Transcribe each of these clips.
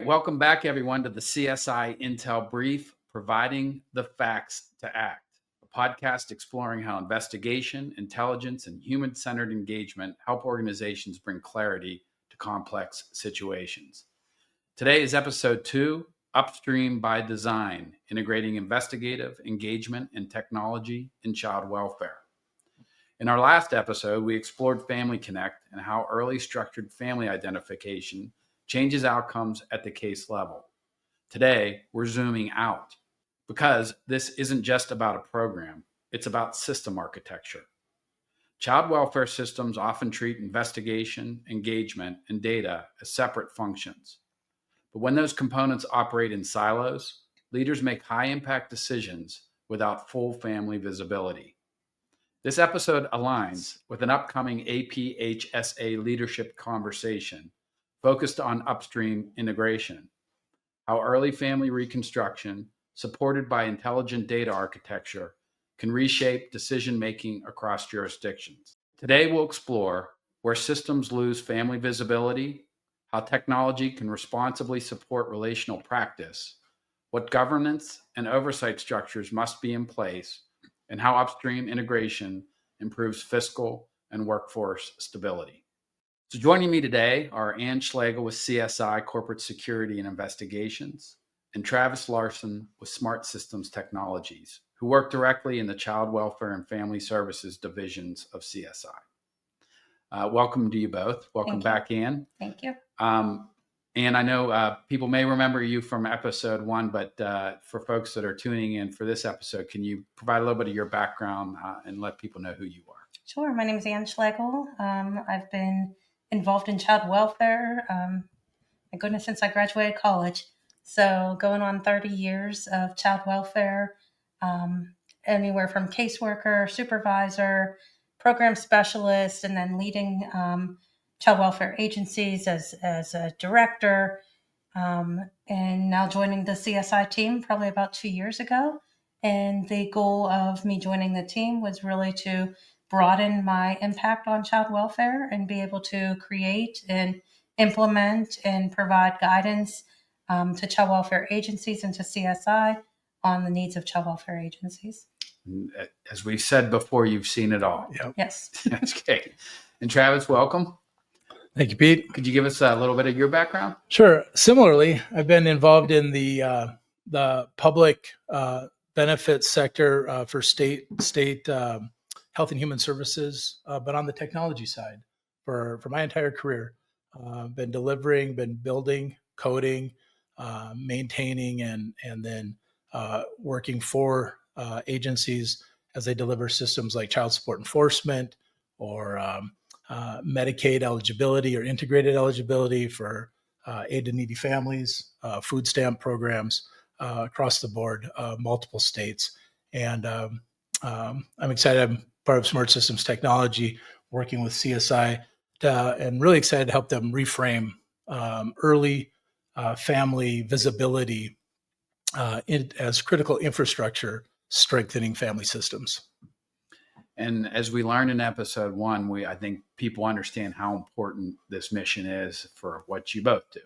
Welcome back, everyone, to the CSI Intel Brief, Providing the Facts to Act, a podcast exploring how investigation, intelligence, and human-centered engagement help organizations bring clarity to complex situations. Today is episode 2, Upstream by Design, Integrating Investigative, Engagement, and Technology in Child Welfare. In our last episode, we explored Family Connect and how early structured family identification changes outcomes at the case level. Today, we're zooming out because this isn't just about a program, it's about system architecture. Child welfare systems often treat investigation, engagement, and data as separate functions. But when those components operate in silos, leaders make high-impact decisions without full family visibility. This episode aligns with an upcoming APHSA leadership conversation focused on upstream integration, how early family reconstruction, supported by intelligent data architecture, can reshape decision-making across jurisdictions. Today, we'll explore where systems lose family visibility, how technology can responsibly support relational practice, what governance and oversight structures must be in place, and how upstream integration improves fiscal and workforce stability. So joining me today are Ann Schlegel with CSI Corporate Security and Investigations and Travis Larson with Smart Systems Technologies, who work directly in the Child Welfare and Family Services divisions of CSI. Welcome to you both. Welcome back, Ann. Thank you. And I know people may remember you from episode 1, but for folks that are tuning in for this episode, can you provide a little bit of your background and let people know who you are? Sure. My name is Ann Schlegel. I've been involved in child welfare, my goodness, since I graduated college. So going on 30 years of child welfare, anywhere from caseworker, supervisor, program specialist, and then leading child welfare agencies as a director, and now joining the CSI team probably about 2 years ago. And the goal of me joining the team was really to broaden my impact on child welfare and be able to create and implement and provide guidance to child welfare agencies and to CSI on the needs of child welfare agencies. As we've said before, you've seen it all. Yep. Yes. That's great. And Travis, welcome. Thank you, Pete. Could you give us a little bit of your background? Sure. Similarly, I've been involved in the public benefits sector for state health and human services, but on the technology side for my entire career. Been delivering, been building, coding, maintaining, and then working for agencies as they deliver systems like child support enforcement or Medicaid eligibility or integrated eligibility for aid to needy families, food stamp programs across the board, multiple states. And I'm excited. I'm part of Smart Systems Technology, working with CSI, and really excited to help them reframe early family visibility as critical infrastructure, strengthening family systems. And as we learned in episode 1, I think people understand how important this mission is for what you both do.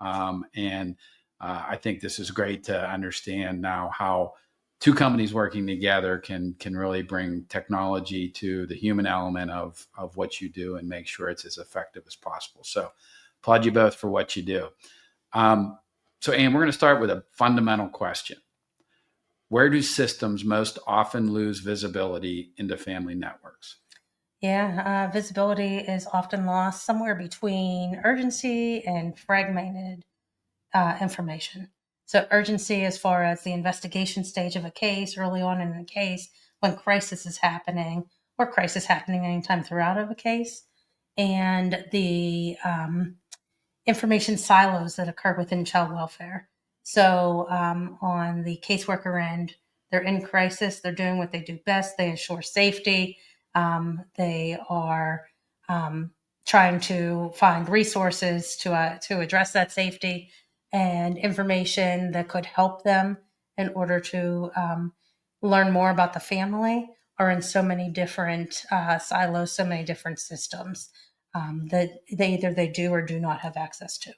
I think this is great to understand now how two companies working together can really bring technology to the human element of what you do and make sure it's as effective as possible. So applaud you both for what you do. So Ann, we're going to start with a fundamental question. Where do systems most often lose visibility into family networks? Yeah, visibility is often lost somewhere between urgency and fragmented information. So urgency as far as the investigation stage of a case, early on in a case, when crisis is happening, or crisis happening anytime throughout of a case, and the information silos that occur within child welfare. So on the caseworker end, they're in crisis. They're doing what they do best. They ensure safety. They are trying to find resources to address that safety and information that could help them in order to learn more about the family are in so many different silos, so many different systems that they either do or do not have access to.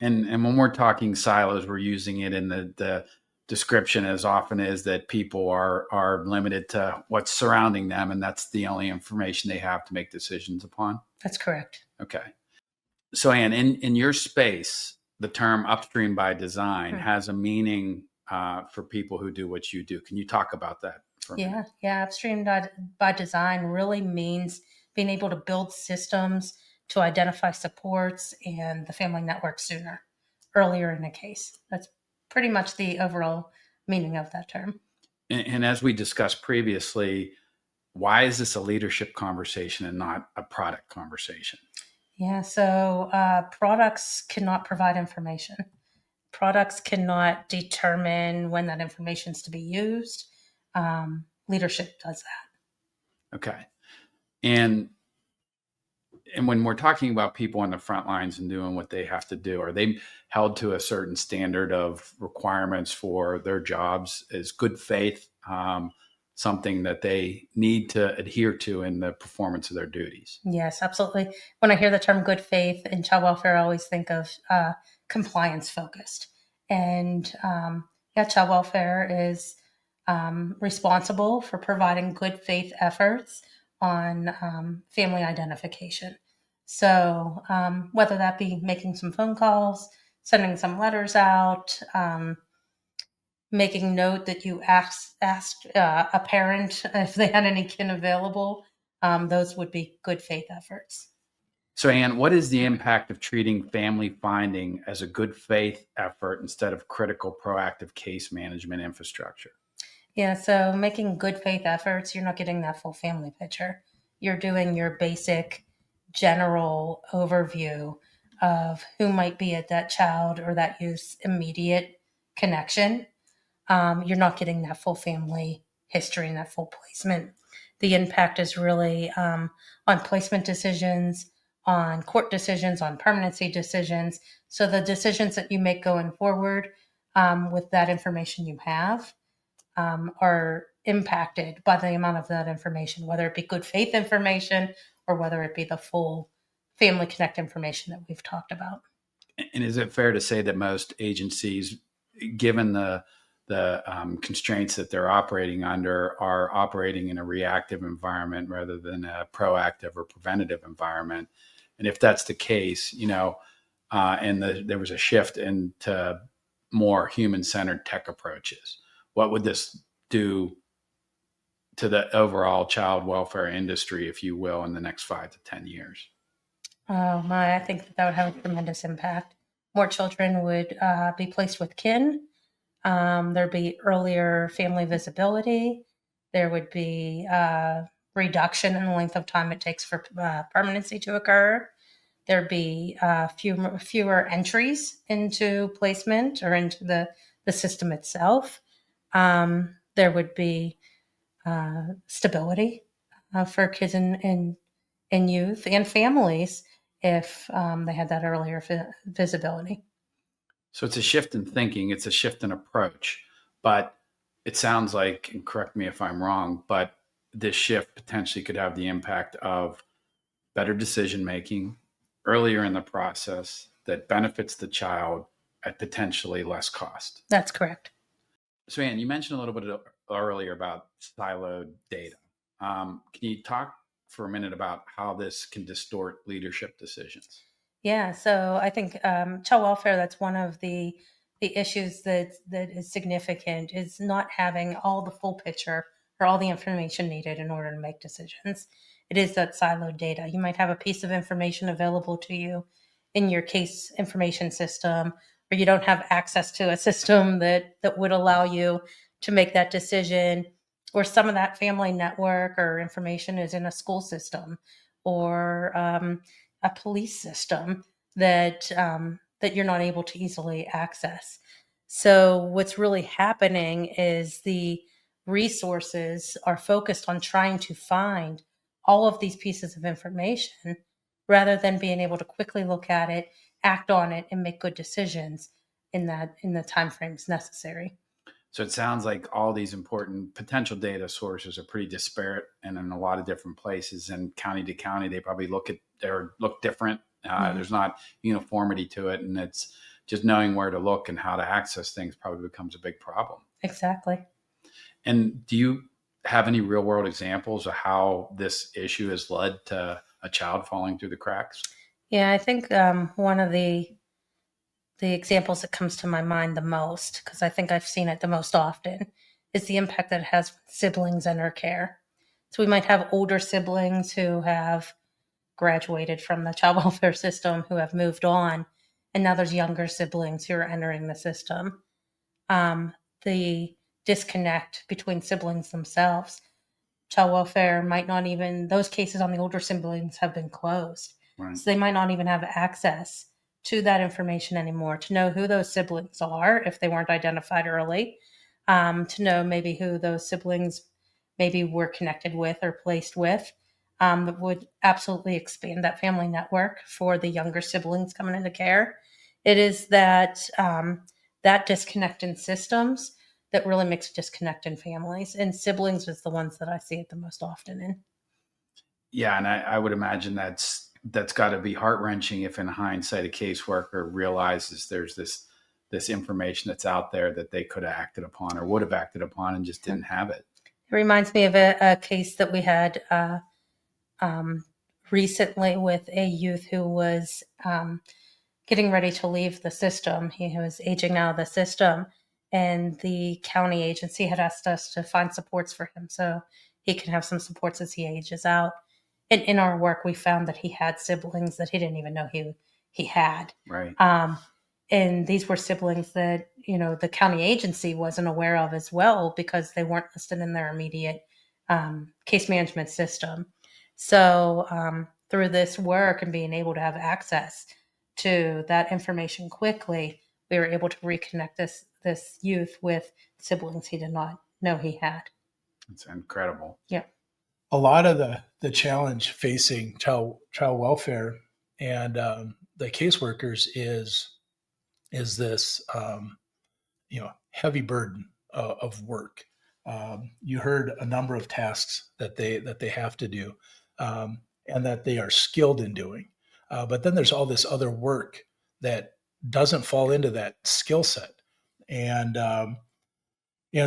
And when we're talking silos, we're using it in the description as often as that people are limited to what's surrounding them, and that's the only information they have to make decisions upon. That's correct. Okay. So Ann, in your space, the term upstream by design has a meaning for people who do what you do. Can you talk about that for a minute? Yeah. Upstream by design really means being able to build systems to identify supports and the family network sooner, earlier in the case. That's pretty much the overall meaning of that term. And as we discussed previously, why is this a leadership conversation and not a product conversation? Yeah, so products cannot provide information. Products cannot determine when that information is to be used. Leadership does that. Okay. And when we're talking about people on the front lines and doing what they have to do, are they held to a certain standard of requirements for their jobs? Is good faith something that they need to adhere to in the performance of their duties? Yes, absolutely. When I hear the term good faith in child welfare, I always think of compliance focused. And child welfare is responsible for providing good faith efforts on family identification. So whether that be making some phone calls, sending some letters out, making note that you asked a parent if they had any kin available, those would be good faith efforts. So Ann, what is the impact of treating family finding as a good faith effort instead of critical proactive case management infrastructure? Yeah, so making good faith efforts, you're not getting that full family picture. You're doing your basic general overview of who might be at that child or that youth's immediate connection. You're not getting that full family history and that full placement. The impact is really on placement decisions, on court decisions, on permanency decisions. So the decisions that you make going forward with that information you have are impacted by the amount of that information, whether it be good faith information or whether it be the full family connect information that we've talked about. And is it fair to say that most agencies, given the constraints that they're operating under, are operating in a reactive environment rather than a proactive or preventative environment? And if that's the case, there was a shift into more human-centered tech approaches, what would this do to the overall child welfare industry, if you will, in the next 5 to 10 years? Oh my, I think that would have a tremendous impact. More children would be placed with kin. There'd be earlier family visibility. There would be reduction in the length of time it takes for permanency to occur. There'd be fewer entries into placement or into the system itself. There would be stability for kids and youth and families if they had that earlier visibility. So it's a shift in thinking, it's a shift in approach, but it sounds like, and correct me if I'm wrong, but this shift potentially could have the impact of better decision making earlier in the process that benefits the child at potentially less cost. That's correct. So Ann, you mentioned a little bit earlier about siloed data. Can you talk for a minute about how this can distort leadership decisions? Yeah, so I think child welfare, that's one of the issues that is significant, is not having all the full picture or all the information needed in order to make decisions. It is that siloed data. You might have a piece of information available to you in your case information system, or you don't have access to a system that would allow you to make that decision, or some of that family network or information is in a school system or a police system that that you're not able to easily access. So what's really happening is the resources are focused on trying to find all of these pieces of information rather than being able to quickly look at it, act on it, and make good decisions in the timeframes necessary. So it sounds like all these important potential data sources are pretty disparate and in a lot of different places, and county to county, they probably look different Mhm. There's not uniformity to it, and it's just knowing where to look and how to access things probably becomes a big problem. Exactly. And do you have any real world examples of how this issue has led to a child falling through the cracks? Yeah, I think one of the examples that comes to my mind the most, because I think I've seen it the most often, is the impact that it has with siblings and their care. So we might have older siblings who have graduated from the child welfare system, who have moved on, and now there's younger siblings who are entering the system. The disconnect between siblings themselves, child welfare might not even, those cases on the older siblings have been closed. Right. So they might not even have access to that information anymore, to know who those siblings are if they weren't identified early, to know maybe who those siblings maybe were connected with or placed with. That would absolutely expand that family network for the younger siblings coming into care. It is that disconnect in systems that really makes a disconnect in families, and siblings is the ones that I see it the most often in. Yeah, and I would imagine that's got to be heart wrenching if, in hindsight, a caseworker realizes there's this information that's out there that they could have acted upon or would have acted upon and just didn't have it. It reminds me of a case that we had recently with a youth who was getting ready to leave the system. He was aging out of the system, and the county agency had asked us to find supports for him so he can have some supports as he ages out. And in our work, we found that he had siblings that he didn't even know he had. Right. And these were siblings that, the county agency wasn't aware of as well because they weren't listed in their immediate case management system. So through this work and being able to have access to that information quickly, we were able to reconnect this youth with siblings he did not know he had. It's incredible. Yeah. A lot of the challenge facing child welfare and the caseworkers is this heavy burden of work. You heard a number of tasks that they have to do, and that they are skilled in doing. But then there's all this other work that doesn't fall into that skill set, and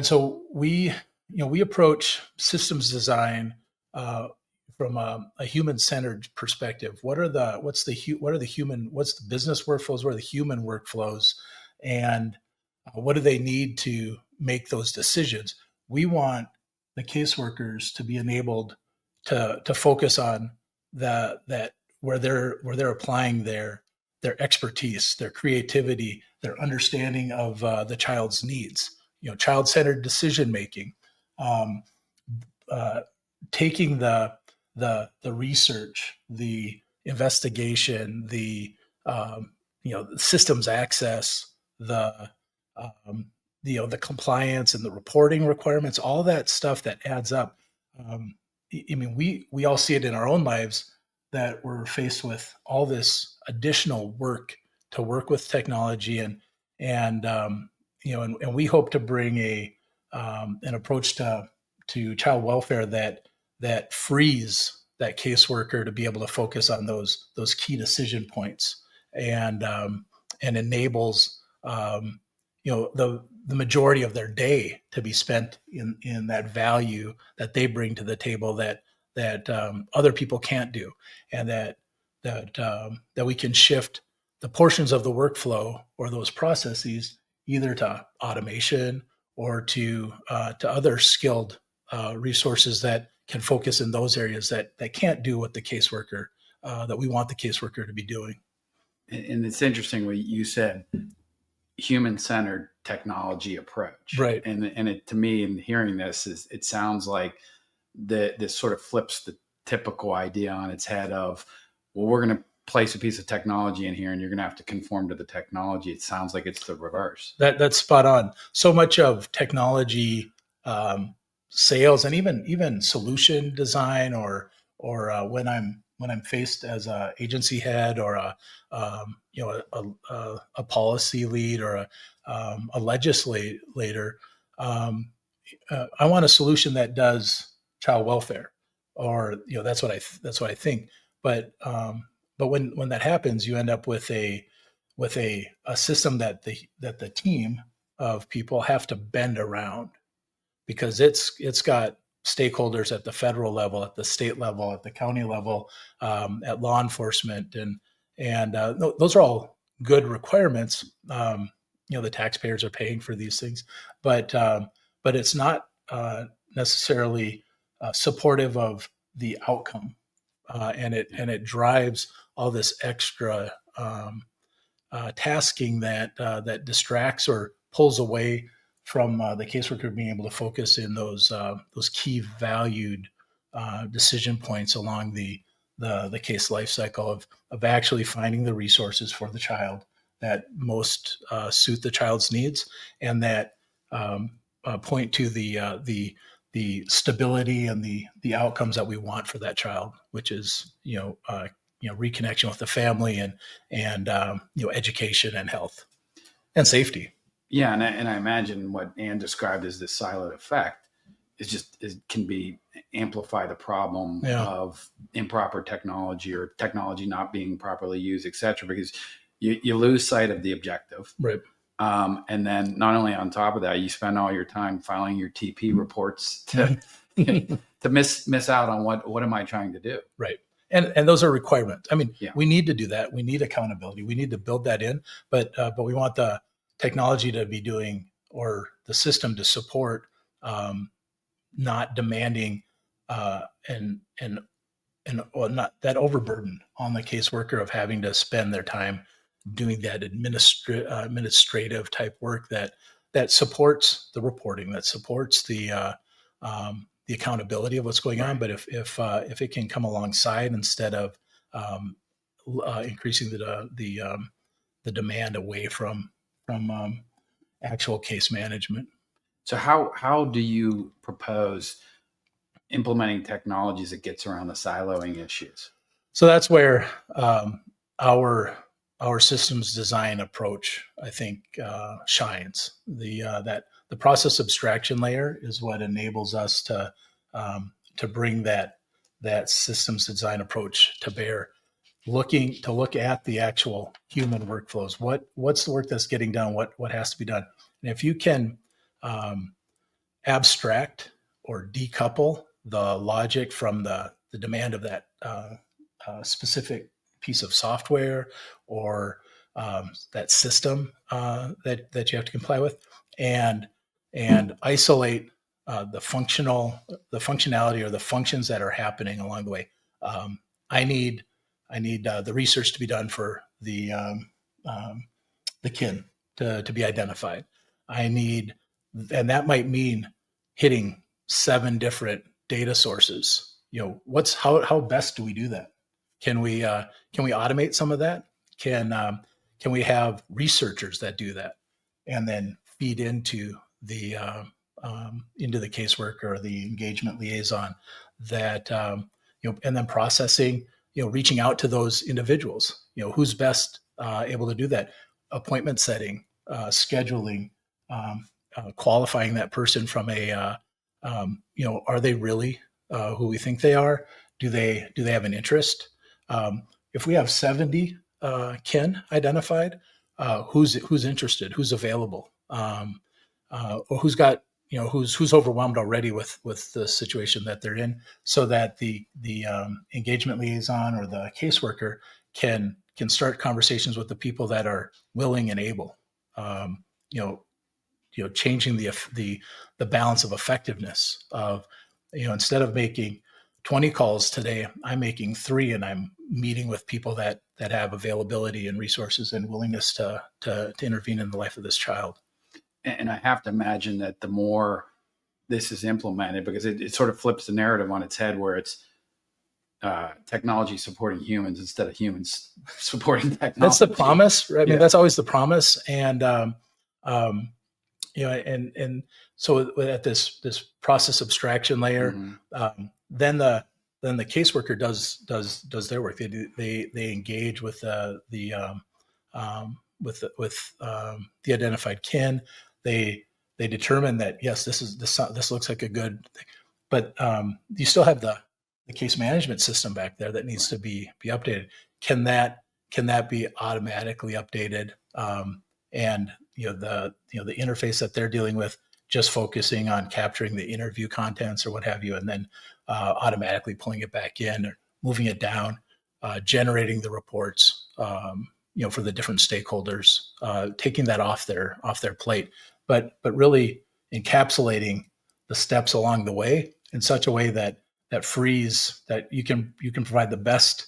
so we approach systems design from a human-centered perspective. What's the business workflows? What are the human workflows? And what do they need to make those decisions? We want the caseworkers to be enabled to focus on that where they're applying their expertise, their creativity, their understanding of the child's needs. Child-centered decision making, taking the research, the investigation, the systems access, the compliance and the reporting requirements, all that stuff that adds up. We all see it in our own lives that we're faced with all this additional work to work with technology, and we hope to bring an approach to child welfare that frees that caseworker to be able to focus on those key decision points, and enables the majority of their day to be spent in that value that they bring to the table that other people can't do, and that we can shift the portions of the workflow or those processes either to automation or to other skilled resources that can focus in those areas that can't do what the caseworker that we want the caseworker to be doing. And it's interesting what you said, human-centered technology approach. Right. And it, to me, in hearing this, it sounds like this sort of flips the typical idea on its head of, well, we're going to place a piece of technology in here and you're going to have to conform to the technology. It sounds like it's the reverse. That's spot on. So much of technology sales and even solution design, or when I'm faced as a agency head or a policy lead or a legislator, I want a solution that does child welfare, or that's what I think. But but when that happens, you end up with a system that the team of people have to bend around, because it's got stakeholders at the federal level, at the state level, at the county level, at law enforcement, and those are all good requirements. The taxpayers are paying for these things, but it's not necessarily supportive of the outcome, and it drives all this extra tasking that distracts or pulls away from the caseworker being able to focus in those key valued decision points along the case life cycle of actually finding the resources for the child that most suit the child's needs, and that point to the stability and the outcomes that we want for that child, which is reconnection with the family and education and health and safety. Yeah, and I imagine what Ann described as this siloed effect can be amplify the problem of improper technology or technology not being properly used, et cetera, because you lose sight of the objective. Right. And then not only on top of that, you spend all your time filing your TP reports to miss out on what am I trying to do? Right. And those are requirements. I mean, Yeah. We need to do that. We need accountability. We need to build that in, but we want the technology to be doing, or the system to support, not demanding and not that overburden on the caseworker of having to spend their time doing that administrative type work that supports the reporting, that supports the accountability of what's going on. But if it can come alongside instead of increasing the demand away from actual case management. So how do you propose implementing technologies that gets around the siloing issues? So that's where our systems design approach, I think, shines. The process abstraction layer is what enables us to bring that systems design approach to bear, look at the actual human workflows. What's the work that's getting done? What has to be done? And if you can abstract or decouple the logic from the demand of that specific piece of software or that system that you have to comply with, and isolate the functionality or the functions that are happening along the way. I need the research to be done for the kin to be identified. And that might mean hitting 7 different data sources. How best do we do that? Can we automate some of that? Can we have researchers that do that and then feed into the caseworker or the engagement liaison that and then processing, reaching out to those individuals, who's best able to do that, appointment setting, scheduling, qualifying that person from are they really who we think they are? Do they have an interest? If we have 70 kin identified, who's interested, who's available, or who's got who's overwhelmed already with the situation that they're in, so that the engagement liaison or the caseworker can start conversations with the people that are willing and able. Changing the balance of effectiveness of, instead of making 20 calls today, I'm making 3, and I'm meeting with people that have availability and resources and willingness to intervene in the life of this child. And I have to imagine that the more this is implemented, because it sort of flips the narrative on its head, where it's technology supporting humans instead of humans supporting technology. That's the promise, right? I mean, Yeah. that's always the promise. And, and so at this process abstraction layer, Mm-hmm. then the caseworker does their work. They engage with the identified kin. They determine that, yes, this looks like a good thing, but you still have the case management system back there that needs to be updated. can that be automatically updated? And the interface that they're dealing with, just focusing on capturing the interview contents or what have you, and then automatically pulling it back in or moving it down, generating the reports, for the different stakeholders, taking that off their plate, but really encapsulating the steps along the way in such a way that frees that you can provide the best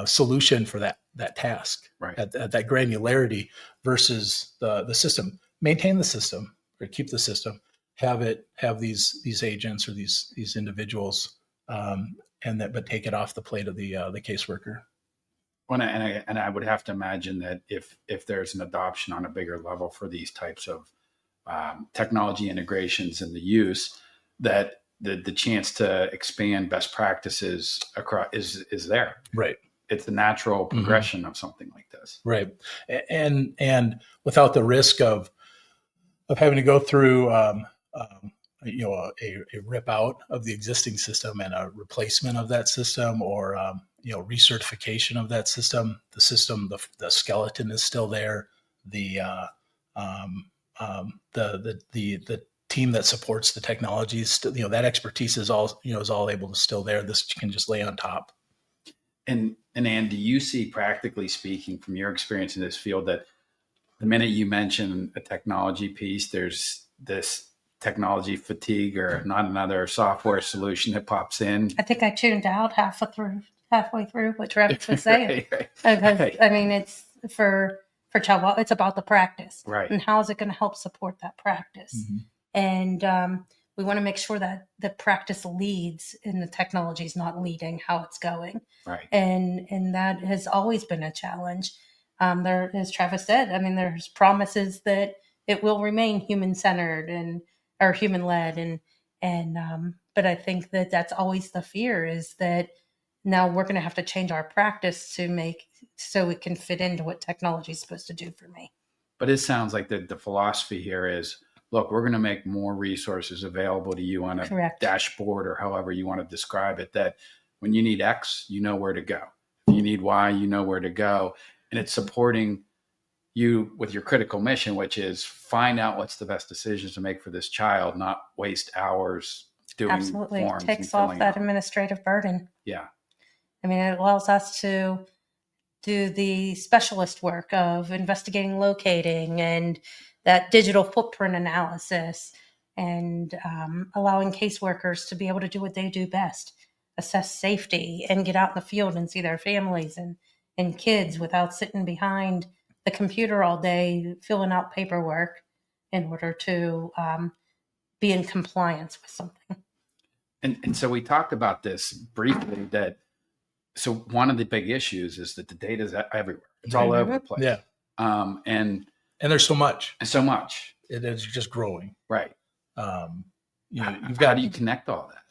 solution for that task, Right. at that granularity, versus the system. Maintain the system or keep the system. Have these agents or these individuals, but take it off the plate of the caseworker. And I would have to imagine that if there's an adoption on a bigger level for these types of technology integrations and the use, that the chance to expand best practices across is there. Right. It's the natural progression of something like this. Right. And without the risk of having to go through a rip out of the existing system and a replacement of that system, or recertification of that system. The skeleton is still there. The team that supports the technologies, that expertise is all able to still there. This can just lay on top. And Ann, do you see, practically speaking, from your experience in this field, that the minute you mention a technology piece, there's this technology fatigue, or not another software solution that pops in? I think I tuned out halfway through what Travis was saying. Right. Because I mean, it's for child welfare, it's about the practice, Right. and how is it going to help support that practice? And we want to make sure that the practice leads and the technology is not leading how it's going. Right. And that has always been a challenge. There, as Travis said, I mean, there's promises that it will remain human-centered or human-led, but I think that that's always the fear, is that now we're going to have to change our practice so it can fit into what technology is supposed to do for me. But it sounds like the philosophy here is, look, we're going to make more resources available to you on a Correct. dashboard, or however you want to describe it, that when you need X, you know where to go. If you need Y, you know where to go. And it's supporting you with your critical mission, which is find out what's the best decisions to make for this child, not waste hours doing Absolutely. forms. Takes and off filling that out. administrative burden. Yeah. I mean, it allows us to do the specialist work of investigating, locating, and that digital footprint analysis, and allowing caseworkers to be able to do what they do best, assess safety and get out in the field and see their families and kids without sitting behind the computer all day filling out paperwork in order to be in compliance with something. And so we talked about this briefly, so one of the big issues is that the data is everywhere. It's all over the place. Yeah. And there's so much. It is just growing. Right. You've How do you connect all that?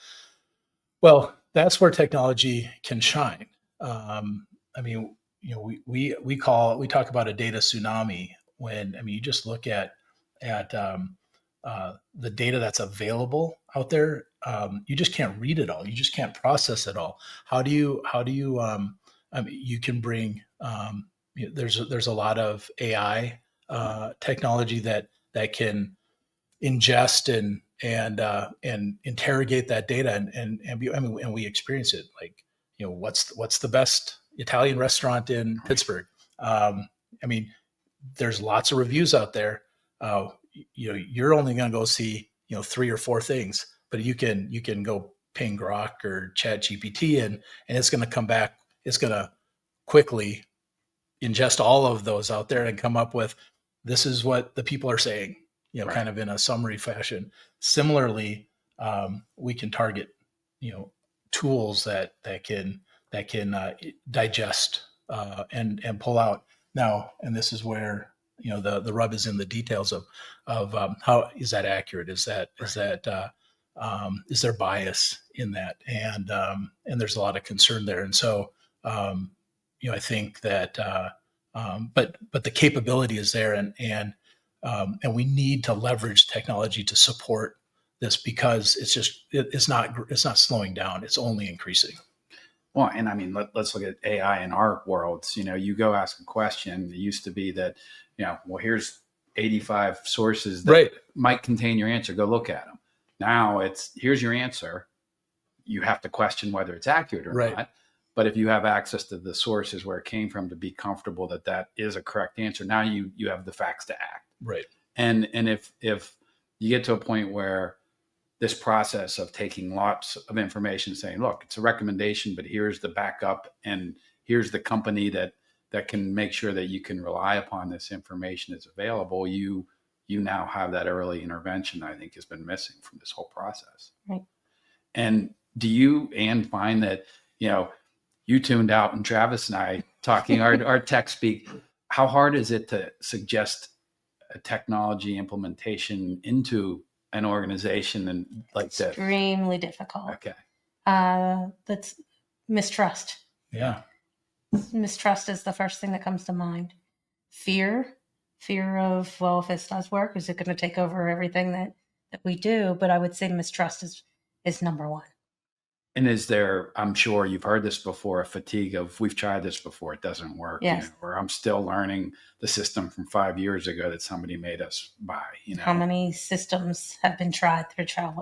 Well, that's where technology can shine. I mean, we talk about a data tsunami when, you just look at the data that's available out there. You just can't read it all. You just can't process it all. How do you you can bring, there's a lot of AI technology that can ingest and interrogate that data and we experience it. Like, what's the best Italian restaurant in Pittsburgh? There's lots of reviews out there. You're only going to go see 3 or 4 things, but you can go ping Grok or Chat GPT and it's going to come back. It's going to quickly ingest all of those out there and come up with, this is what the people are saying, Right. kind of in a summary fashion. Similarly, we can target, tools that can digest and pull out. Now, and this is where the rub is in the details of how is that accurate? Is there bias in that? And there's a lot of concern there. And so I think that but the capability is there, and we need to leverage technology to support this, because it's not slowing down. It's only increasing. Well, and I mean, let's look at AI in our worlds. You go ask a question. It used to be that, well, here's 85 sources that Right. might contain your answer. Go look at them. Now here's your answer. You have to question whether it's accurate or Right. not. But if you have access to the sources where it came from to be comfortable that that is a correct answer, now you have the facts to act. Right. And if you get to a point where this process of taking lots of information, saying, look, it's a recommendation, but here's the backup and here's the company that can make sure that you can rely upon this information is available, you now have that early intervention I think has been missing from this whole process. Right. And do you, Ann, find that, you tuned out and Travis and I talking our tech speak, how hard is it to suggest a technology implementation into an organization and like that? Extremely difficult. Okay. That's mistrust. Yeah. Mistrust is the first thing that comes to mind. Fear of, well, if this does work, is it going to take over everything that we do? But I would say mistrust is number one. And is there, I'm sure you've heard this before, a fatigue of we've tried this before, it doesn't work, Yes. or I'm still learning the system from 5 years ago that somebody made us buy, How many systems have been tried through child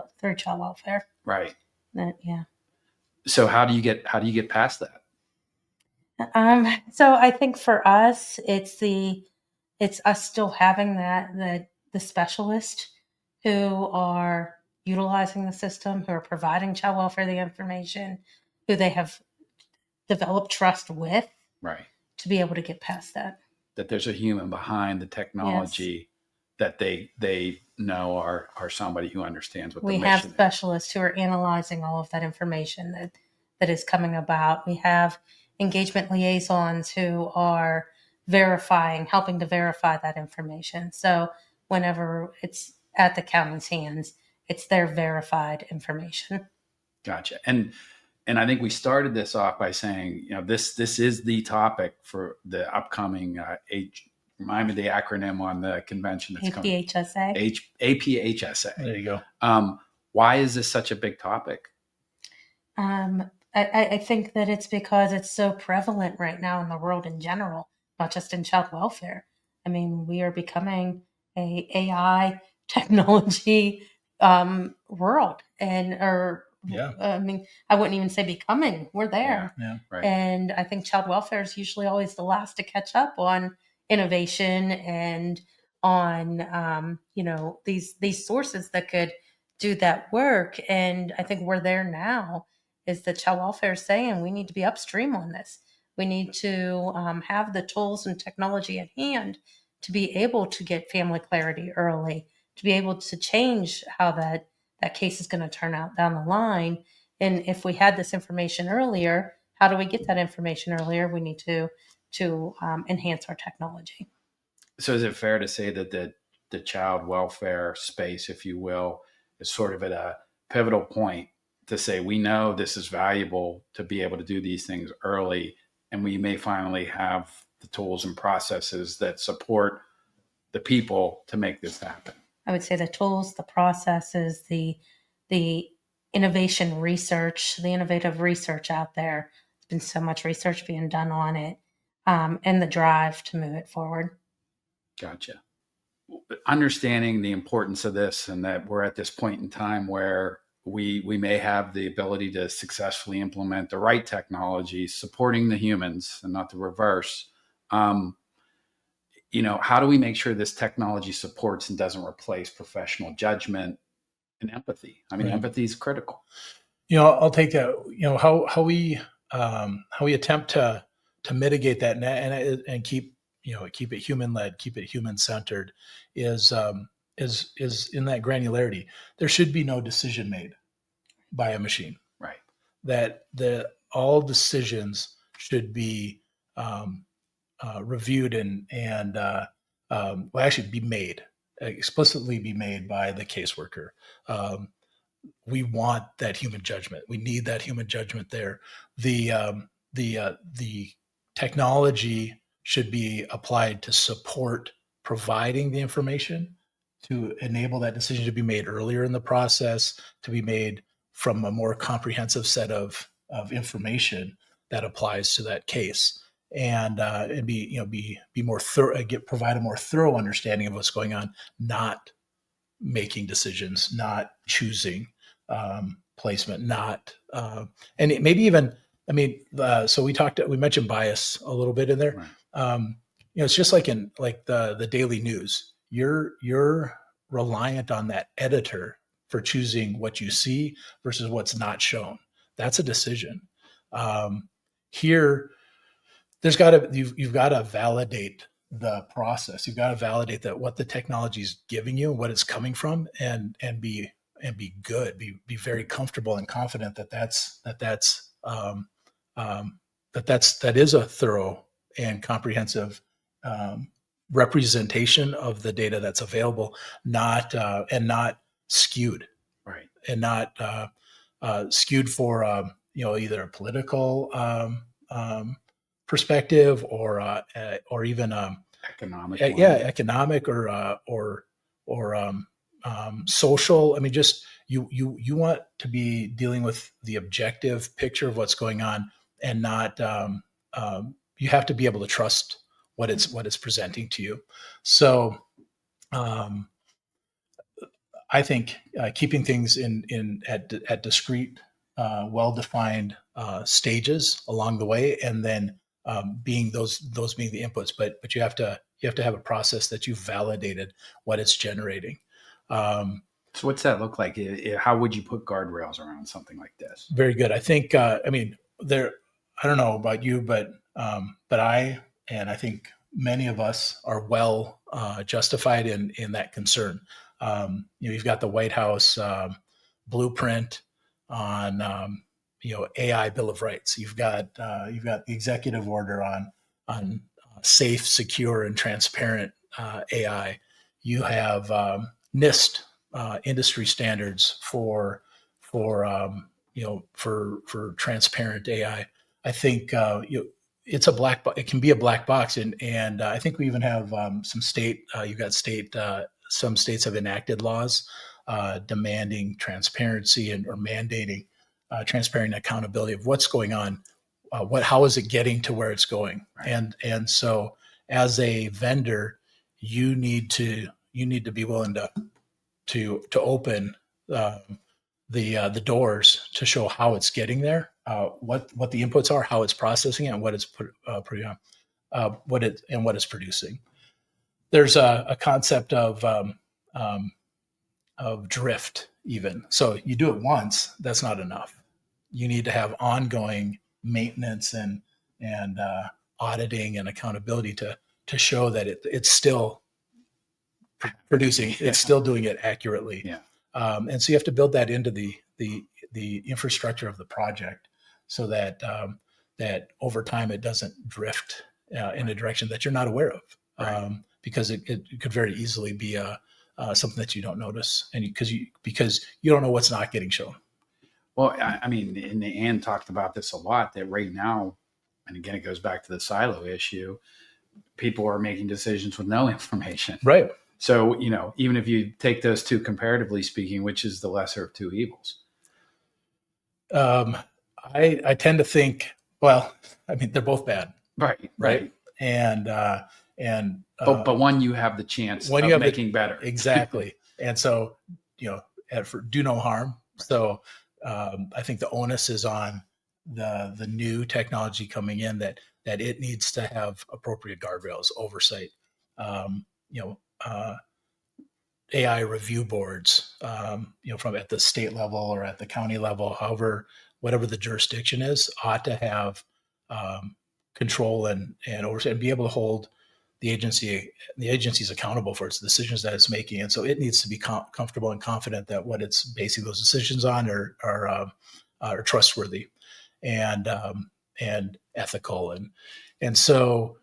welfare? Right. Yeah. So how do you get past that? So I think for us, it's us still having the specialist who are utilizing the system, who are providing child welfare the information, who they have developed trust with, Right. to be able to get past that. That there's a human behind the technology that they know are somebody who understands what the We mission have is. specialists who are analyzing all of that information that is coming about. We have engagement liaisons who are helping to verify that information. So whenever it's at the county's hands, it's their verified information. Gotcha. And I think we started this off by saying, this is the topic for the upcoming remind me the acronym on the convention that's coming. APHSA. APHSA. There you go. Why is this such a big topic? I think that it's because it's so prevalent right now in the world in general, not just in child welfare. I mean, we are becoming a AI technology world, I mean, I wouldn't even say becoming. We're there. Yeah. Right. And I think child welfare is usually always the last to catch up on innovation and on these sources that could do that work. And I think we're there now. Is that child welfare is saying we need to be upstream on this. We need to have the tools and technology at hand to be able to get family clarity early, to be able to change how that case is going to turn out down the line. And if we had this information earlier, how do we get that information earlier? We need to enhance our technology. So is it fair to say that the child welfare space, if you will, is sort of at a pivotal point to say, we know this is valuable to be able to do these things early, and we may finally have the tools and processes that support the people to make this happen? I would say the tools, the processes, the innovation research, the innovative research out there. There's been so much research being done on it, and the drive to move it forward. Gotcha. Understanding the importance of this and that we're at this point in time where we may have the ability to successfully implement the right technology, supporting the humans and not the reverse. How do we make sure this technology supports and doesn't replace professional judgment and empathy? I mean, empathy is critical. I'll take that. How we attempt to mitigate that and keep it human led, keep it human centered is in that granularity. There should be no decision made by a machine. Right. That all decisions should be reviewed and actually be made, explicitly be made by the caseworker. We want that human judgment. We need that human judgment there. The technology should be applied to support providing the information, to enable that decision to be made earlier in the process, to be made from a more comprehensive set of information, that applies to that case, and be more thorough, provide a more thorough understanding of what's going on, not making decisions, not choosing placement, not and maybe even, so we mentioned bias a little bit in there. Right. It's just like in the daily news. You're reliant on that editor for choosing what you see versus what's not shown. That's a decision. Here, you've got to validate the process. You've got to validate that what the technology is giving you, what it's coming from, and be good, be very comfortable and confident that is a thorough and comprehensive representation of the data that's available, not skewed, Right. and not skewed for either a political perspective or even Economic. economic or social. Just you want to be dealing with the objective picture of what's going on, and not you have to be able to trust what it's presenting to you. So I think keeping things at discrete, well-defined stages along the way, and then being those being the inputs, but you have to have a process that you've validated what it's generating. So what's that look like? How would you put guardrails around something like this? Very good. I think I don't know about you, but I think many of us are well justified in that concern. You've got the White House blueprint on AI Bill of Rights. You've got the executive order on safe, secure, and transparent AI. You have NIST industry standards for transparent AI. I think it's a black box. It can be a black box, and I think we even have some state. You've got state. Some states have enacted laws demanding transparency or mandating transparent accountability of what's going on. How is it getting to where it's going? Right. And so, as a vendor, you need to be willing to open the doors to show how it's getting there, what the inputs are, how it's processing it, and what it's what it's producing. There's a concept of drift even. So you do it once, that's not enough. You need to have ongoing maintenance and auditing and accountability to show that it's still producing, it's still doing it accurately. Yeah. And so you have to build that into the infrastructure of the project, so that that over time it doesn't drift in a direction that you're not aware of. Right. Because it could very easily be something that you don't notice, and because you don't know what's not getting shown. Well, and Ann talked about this a lot, that right now, and again, it goes back to the silo issue. People are making decisions with no information. Right. So, even if you take those two comparatively speaking, which is the lesser of two evils? I tend to think, they're both bad. Right. And but one you have the chance of making better. Exactly. And so, do no harm. So I think the onus is on the new technology coming in, that it needs to have appropriate guardrails, oversight, AI review boards, from at the state level or at the county level, whatever the jurisdiction is, ought to have control and oversight, and be able to hold the agencies accountable for its decisions that it's making. And so it needs to be comfortable and confident that what it's basing those decisions on are trustworthy and ethical. And so,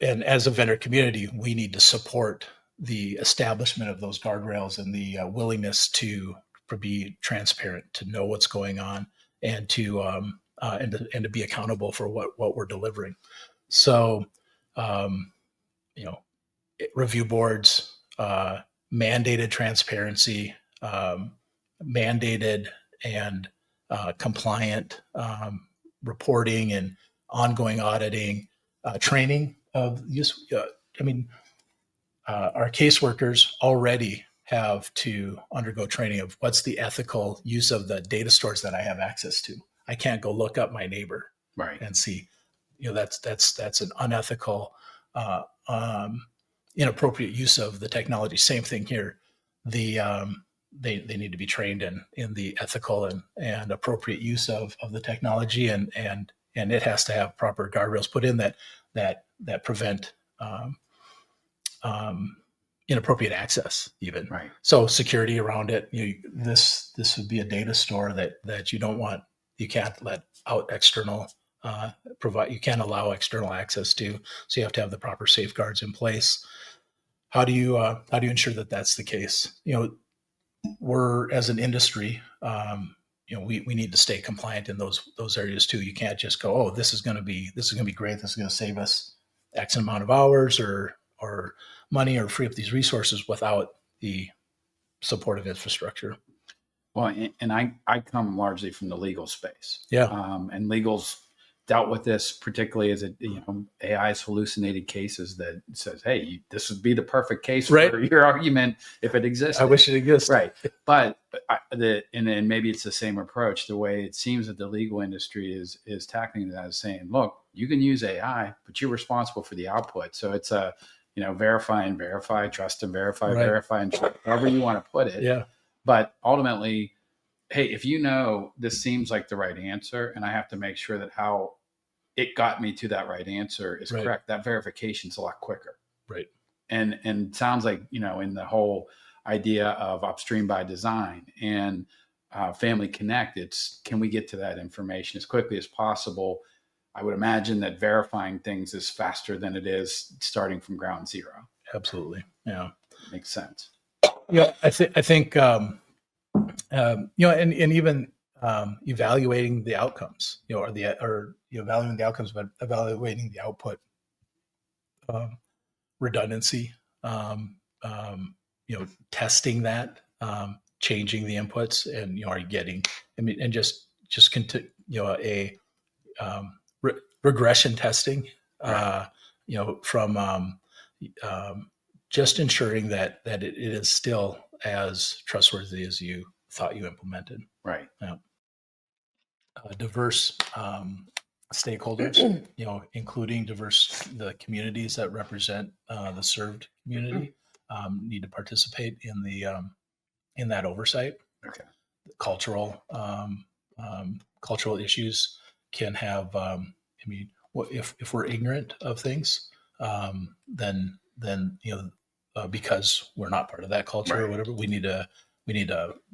and as a vendor community, we need to support the establishment of those guardrails and the willingness to be transparent, to know what's going on, and to be accountable for what we're delivering. So, review boards, mandated transparency, mandated and compliant reporting and ongoing auditing, training of use. Our caseworkers already have to undergo training of what's the ethical use of the data stores that I have access to. I can't go look up my neighbor and see, that's an unethical, inappropriate use of the technology. Same thing here. They need to be trained in the ethical and appropriate use of the technology, and it has to have proper guardrails put in that prevent inappropriate access even. Right. So security around it. This would be a data store that you don't want. You can't let out external you can't allow external access to. So you have to have the proper safeguards in place. How do you ensure that that's the case? We're, as an industry, we need to stay compliant in those areas too. You can't just go, oh, this is going to be great. This is going to save us X amount of hours or money or free up these resources without the supportive infrastructure. Well, and I come largely from the legal space. Yeah. And legal's dealt with this, particularly as AI's hallucinated cases that says, hey, this would be the perfect case for your argument if it existed. I wish it existed. Right. But and maybe it's the same approach. The way it seems that the legal industry is tackling that is saying, look, you can use AI, but you're responsible for the output. So it's a, verify and verify, trust and verify, verify and trust, however you want to put it. Yeah. But ultimately, hey, if this seems like the right answer, and I have to make sure that how it got me to that right answer is correct, that verification's a lot quicker. Right. And sounds like, in the whole idea of Upstream by design and Family Connect, it's, can we get to that information as quickly as possible? I would imagine that verifying things is faster than it is starting from ground zero. Absolutely. Yeah. Makes sense. Yeah. I think, and even evaluating the outcomes, evaluating the outcomes, but evaluating the output, redundancy, testing that, changing the inputs, and are you getting? And just continue, regression testing, from just ensuring that it is still as trustworthy as you thought you implemented. Right. Yeah. Diverse stakeholders, including the communities that represent the served community, need to participate in that oversight. Okay. Cultural issues can have. If we're ignorant of things, then because we're not part of that culture or whatever, we need to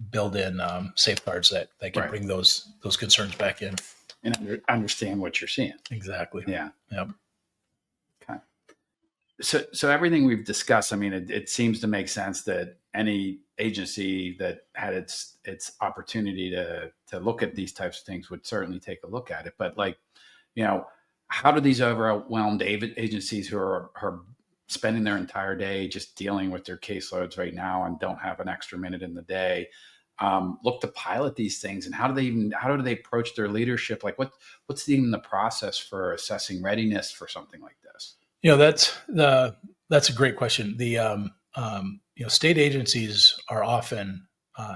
build in safeguards that can bring those concerns back in and understand what you're seeing. Exactly. Yeah. Yep. Okay. So everything we've discussed, it seems to make sense that any agency that had its opportunity to look at these types of things would certainly take a look at it. But how do these overwhelmed agencies who are spending their entire day just dealing with their caseloads right now and don't have an extra minute in the day, look to pilot these things? And how do they approach their leadership? Like what's even the process for assessing readiness for something like this? That's a great question. The state agencies are often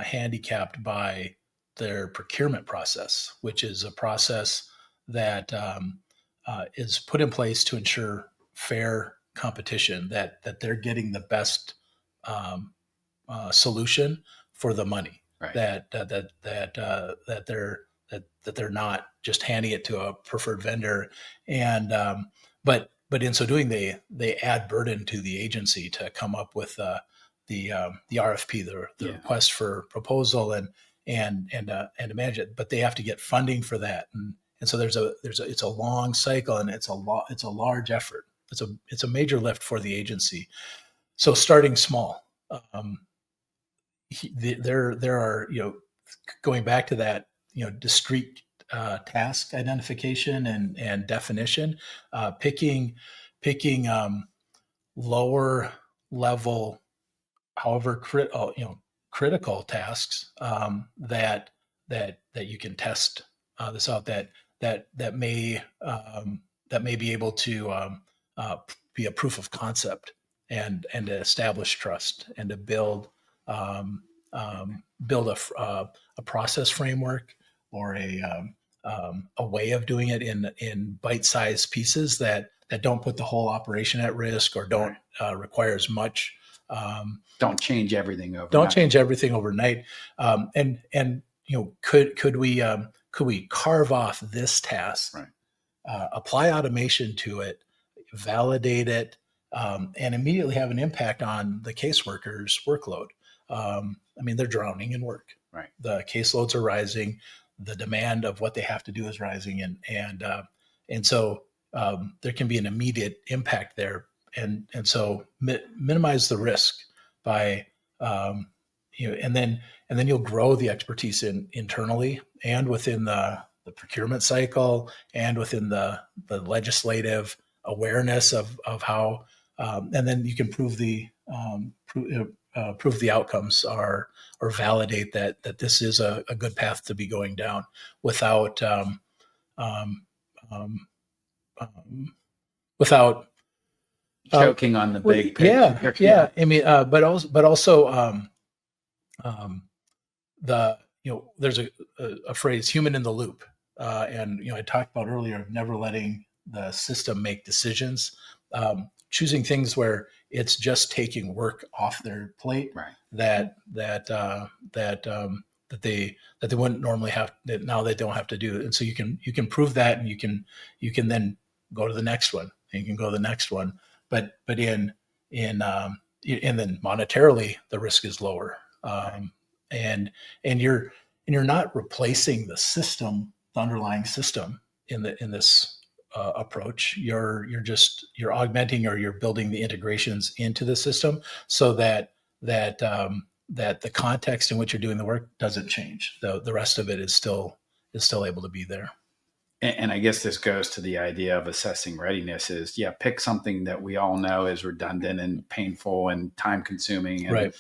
handicapped by their procurement process, which is a process that is put in place to ensure fair competition, that they're getting the best solution for the money, that they're not just handing it to a preferred vendor, and but in so doing, they add burden to the agency to come up with the RFP, the request for proposal, and to manage it. But they have to get funding for that, and so it's a long cycle, and it's a large effort. It's a major lift for the agency. So starting small, there are, going back to that, discrete task identification and definition, picking lower level, however critical tasks that that you can test this out, that may be able to be a proof of concept and to establish trust and to build a process framework or a way of doing it in bite-sized pieces that don't put the whole operation at risk or don't require as much. Don't change everything overnight. Don't change everything overnight. And could we carve off this task, apply automation to it, validate it, and immediately have an impact on the caseworker's workload? I mean, they're drowning in work. Right. The caseloads are rising. The demand of what they have to do is rising, and so there can be an immediate impact there, and so minimize the risk by and then you'll grow the expertise internally and within the procurement cycle and within the legislative awareness of how, and then you can prove the outcomes or validate that this is a good path to be going down without choking on the big picture. Yeah. I mean, but also there's a phrase, human in the loop. And I talked about earlier of never letting the system make decisions, choosing things where it's just taking work off their plate that they wouldn't normally have, that now they don't have to do. And so you can prove that, and you can then go to the next one, and you can go to the next one. But and then monetarily the risk is lower. And you're not replacing the system, the underlying system in this approach. You're augmenting, or you're building the integrations into the system so that the context in which you're doing the work doesn't change. The rest of it is still able to be there. And I guess this goes to the idea of assessing readiness is, pick something that we all know is redundant and painful and time consuming and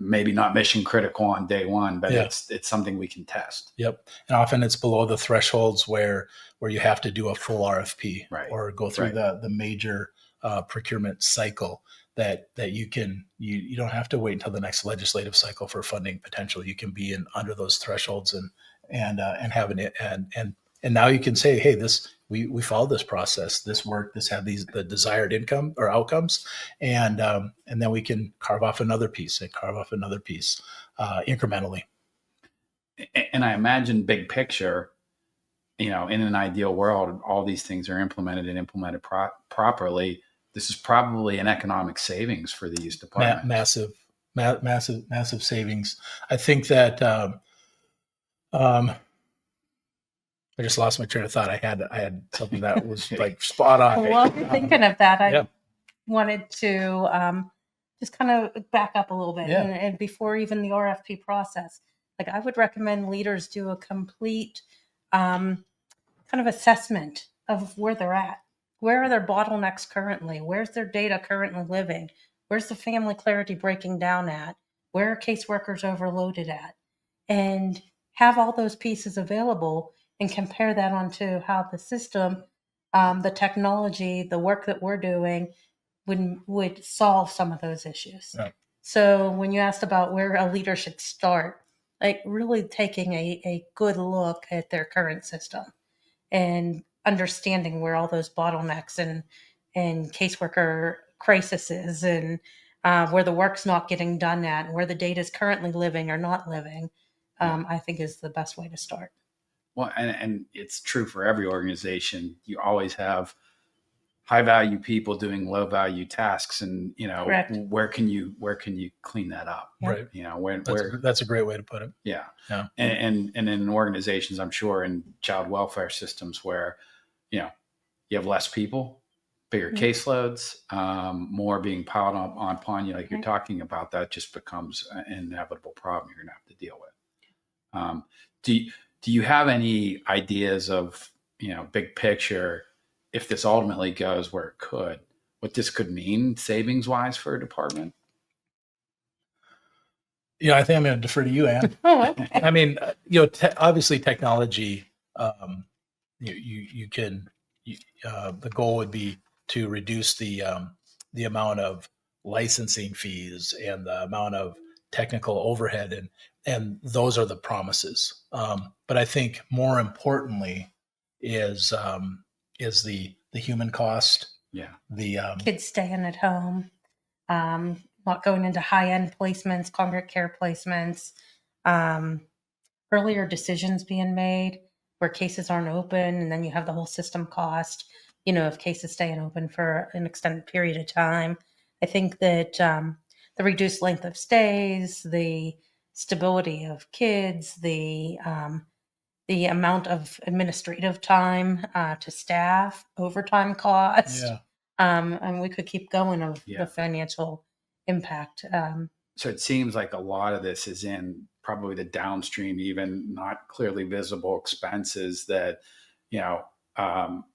maybe not mission critical on day one, but it's something we can test. Yep. And often it's below the thresholds where you have to do a full RFP or go through the major procurement cycle that you don't have to wait until the next legislative cycle for funding potential. You can be under those thresholds and have and now you can say, hey, we followed this process, this worked, this had the desired income or outcomes, and then we can carve off another piece incrementally. And I imagine big picture, in an ideal world, all these things are implemented properly. This is probably an economic savings for these departments. Massive savings. I think that. I just lost my train of thought. I had something that was like spot on. Well, while you're thinking of that, I wanted to just kind of back up a little bit. And before even the RFP process, like I would recommend leaders do a complete kind of assessment of where they're at. Where are their bottlenecks currently? Where's their data currently living? Where's the family clarity breaking down at? Where are caseworkers overloaded at? And have all those pieces available and compare that onto how the system, the technology, the work that we're doing would solve some of those issues. Right. So when you asked about where a leader should start, like really taking a good look at their current system and understanding where all those bottlenecks and caseworker crises and where the work's not getting done at and where the data is currently living or not living, I think is the best way to start. Well, and it's true for every organization. You always have high value people doing low value tasks, and where can you clean that up? Right. That's a great way to put it. Yeah. And in organizations, I'm sure in child welfare systems where you have less people, bigger caseloads, more being piled on upon you, like you're talking about, that just becomes an inevitable problem you're gonna have to deal with. Do you have any ideas of, big picture, if this ultimately goes where it could, what this could mean savings wise for a department? Yeah, I think I'm going to defer to you, Ann. Oh, okay. I mean, obviously technology, you can, the goal would be to reduce the amount of licensing fees and the amount of technical overhead, and those are the promises. But I think more importantly is the human cost, Yeah. the Kids staying at home, not going into high-end placements, congregate care placements, um, earlier decisions being made where cases aren't open, and then you have the whole system cost, if cases staying open for an extended period of time. I think that the reduced length of stays, the stability of kids, the amount of administrative time to staff, overtime cost, yeah. and we could keep going of Yeah. the financial impact. So it seems like a lot of this is in probably the downstream, even not clearly visible expenses that, you know, um,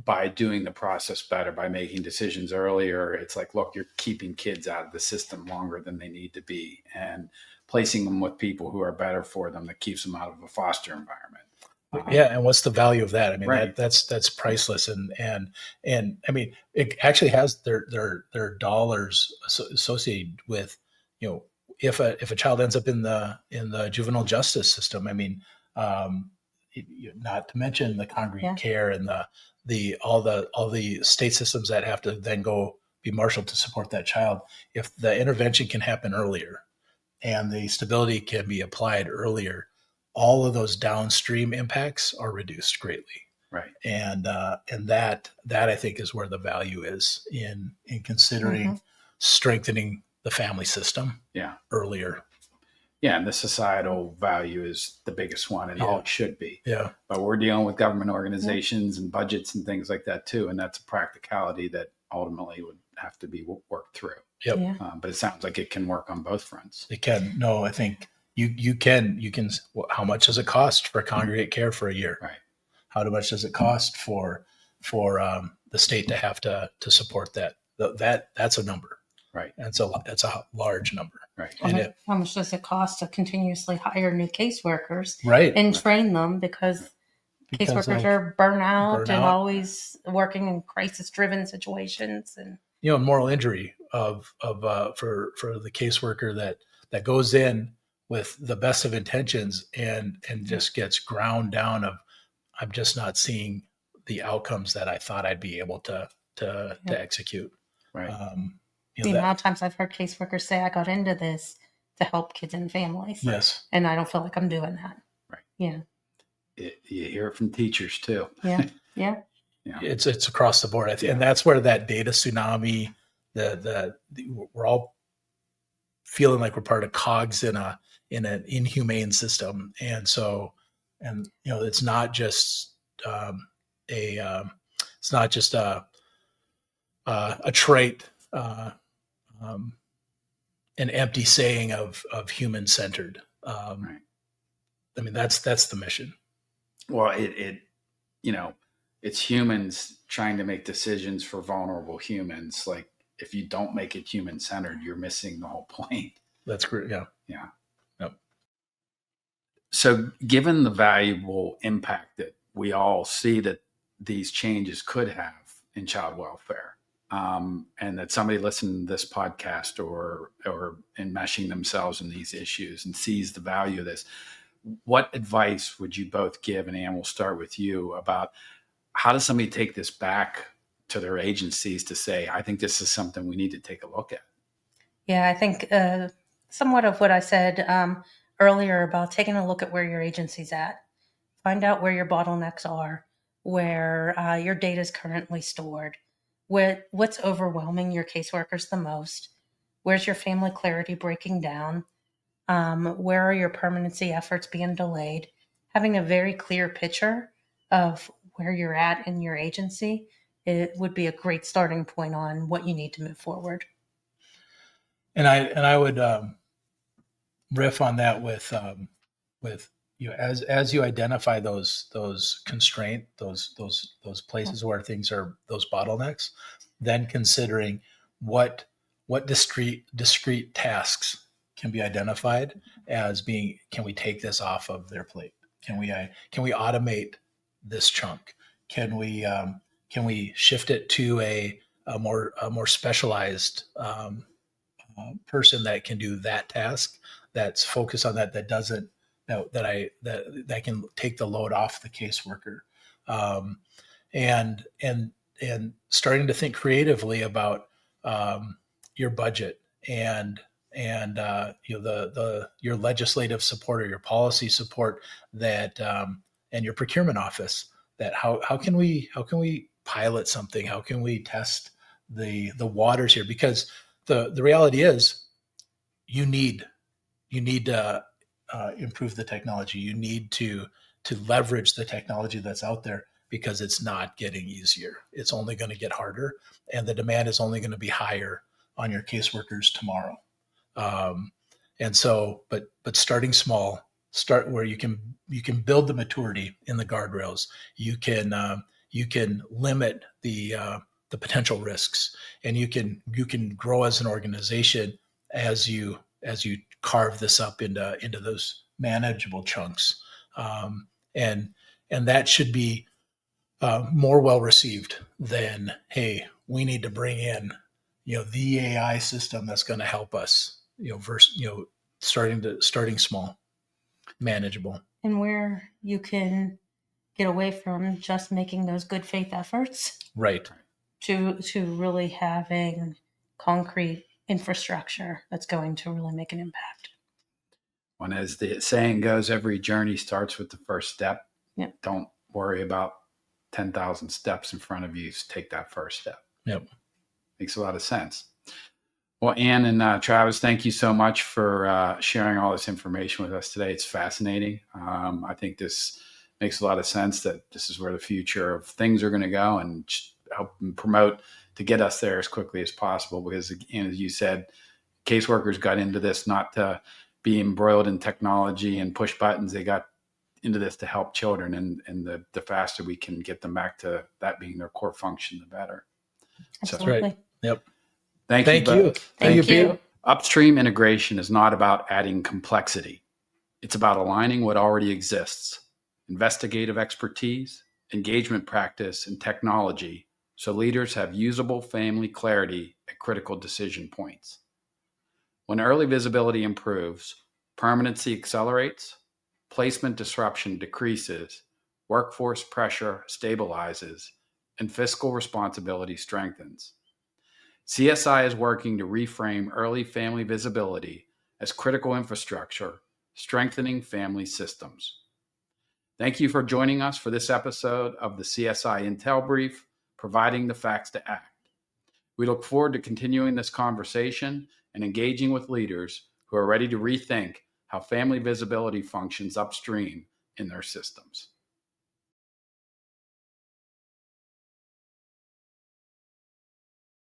by doing the process better, by making decisions earlier, it's like, look, you're keeping kids out of the system longer than they need to be, and placing them with people who are better for them, that keeps them out of a foster environment. Yeah, and what's the value of that? I mean, Right. that's priceless, and I mean, it actually has their dollars associated with, if a child ends up in the juvenile justice system. I mean, not to mention the congregate Yeah. care and all the state systems that have to then go be marshaled to support that child. If the intervention can happen earlier and the stability can be applied earlier, all of those downstream impacts are reduced greatly. Right. And that I think is where the value is in considering strengthening the family system. Yeah. Earlier. Yeah, and the societal value is the biggest one, and all it should be. Yeah. But we're dealing with government organizations and budgets and things like that too, and that's a practicality that ultimately would have to be worked through. Yep. Yeah. But it sounds like it can work on both fronts. It can. No, I think you can. How much does it cost for congregate care for a year? Right. How much does it cost for the state to have to support that? That's a number. Right. And so that's a large number. Right. And How much does it cost to continuously hire new caseworkers right. and train them, because caseworkers are burnout and always working in crisis-driven situations, and moral injury for the caseworker that goes in with the best of intentions and just gets ground down of, I'm just not seeing the outcomes that I thought I'd be able to execute. Right. The amount of times I've heard caseworkers say, I got into this to help kids and families. Yes. And I don't feel like I'm doing that. Right. Yeah. You hear it from teachers too. Yeah. Yeah. Yeah. It's across the board. I think, and that's where that data tsunami, we're all feeling like we're part of cogs in an inhumane system. And so, it's not just it's not just a trait, an empty saying of human centered. Right. I mean, that's the mission. Well, it's humans trying to make decisions for vulnerable humans. Like, if you don't make it human centered, you're missing the whole point. That's great. Yeah. Yeah. Yep. So given the valuable impact that we all see that these changes could have in child welfare, and that somebody listening to this podcast or enmeshing themselves in these issues and sees the value of this, what advice would you both give? And Ann, we'll start with you, about how does somebody take this back to their agencies to say, I think this is something we need to take a look at? Yeah, I think somewhat of what I said earlier about taking a look at where your agency's at. Find out where your bottlenecks are, where your data is currently stored, what's overwhelming your caseworkers the most, where's your family clarity breaking down, where are your permanency efforts being delayed. Having a very clear picture of where you're at in your agency, it would be a great starting point on what you need to move forward. And I would riff on that with as you identify those constraint, those places where things are, those bottlenecks, then considering what discrete tasks can be identified as being, can we take this off of their plate? Can we automate this chunk? Can we shift it to a more specialized person that can do that task, that's focused on that doesn't that can take the load off the caseworker, and starting to think creatively about your budget and your legislative support or your policy support, that and your procurement office, that how can we pilot something, how can we test the waters here, because the reality is you need to improve the technology. You need to leverage the technology that's out there, because it's not getting easier. It's only going to get harder, and the demand is only going to be higher on your caseworkers tomorrow. And so, but starting small, start where you can build the maturity in the guardrails. You can limit the potential risks, and you can grow as an organization as you carve this up into those manageable chunks, and that should be more well received than, hey, we need to bring in the AI system that's going to help us, versus starting small, manageable. And where you can get away from just making those good faith efforts, Right, to really having concrete infrastructure that's going to really make an impact. When, as the saying goes, every journey starts with the first step. Yep. Don't worry about 10,000 steps in front of you. Just take that first step. Yep. Makes a lot of sense. Well, Ann and Travis, thank you so much for sharing all this information with us today. It's fascinating. I think this makes a lot of sense, that this is where the future of things are going to go, and help promote to get us there as quickly as possible. Because, again, as you said, caseworkers got into this not to be embroiled in technology and push buttons. They got into this to help children, and the faster we can get them back to that being their core function, the better. Absolutely. Right. Yep. Thank you. both. Thank you. Peter. Upstream integration is not about adding complexity. It's about aligning what already exists: investigative expertise, engagement practice, and technology, so leaders have usable family clarity at critical decision points. When early visibility improves, permanency accelerates, placement disruption decreases, workforce pressure stabilizes, and fiscal responsibility strengthens. CSI is working to reframe early family visibility as critical infrastructure, strengthening family systems. Thank you for joining us for this episode of the CSI Intel Brief, providing the facts to act. We look forward to continuing this conversation and engaging with leaders who are ready to rethink how family visibility functions upstream in their systems.